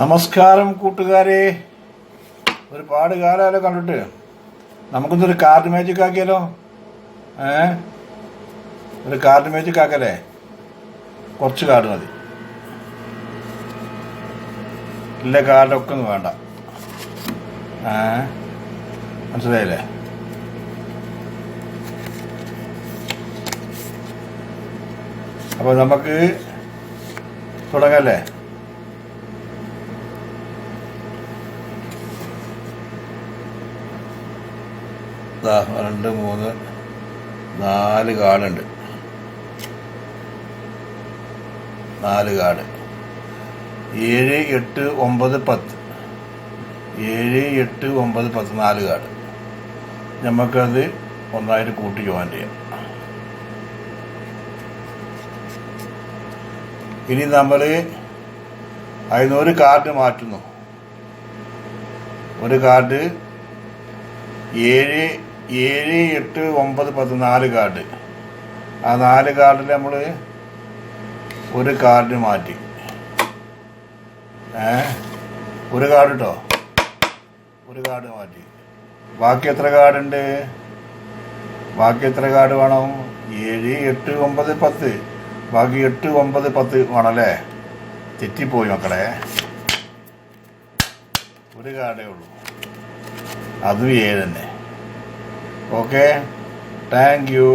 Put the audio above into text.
നമസ്കാരം കൂട്ടുകാരെ, ഒരുപാട് കാലമല്ലോ കണ്ടിട്ട്. നമുക്കൊന്നൊരു കാർഡ് മാജിക് ആക്കിയാലോ? ഒരു കാർഡ് മാജിക് ആക്കല്ലേ? കുറച്ച് കാർഡ് മതി, ഇല്ല കാർഡൊക്കെ ഒന്നും വേണ്ട. മനസ്സിലായില്ലേ? അപ്പോൾ നമുക്ക് തുടങ്ങല്ലേ? രണ്ട് മൂന്ന് നാല് കാർഡുണ്ട്. 4 കാർഡ് 7 8 9 10 7 8 9 10 4 കാർഡ്. നമുക്കത് ഒന്നായിട്ട് കൂട്ടി ജോയിൻ ചെയ്യാം. ഇനി നമ്മൾ അതിനൊരു കാർഡ് മാറ്റുന്നു. ഒരു കാർഡ് 7 7 8 9 10 4 കാർഡ്. ആ 4 കാർഡിൽ നമ്മൾ ഒരു കാർഡ് മാറ്റി. ഒരു കാർഡ് കേട്ടോ, ഒരു കാർഡ് മാറ്റി. ബാക്കി എത്ര കാർഡുണ്ട്? ബാക്കി എത്ര കാർഡ് വേണം? 7 8 9 10. ബാക്കി 8 9 10 വേണമല്ലേ? തെറ്റിപ്പോയി മക്കളെ. ഒരു കാർഡേ ഉള്ളൂ, അതും 7 തന്നെ. Okay, thank you.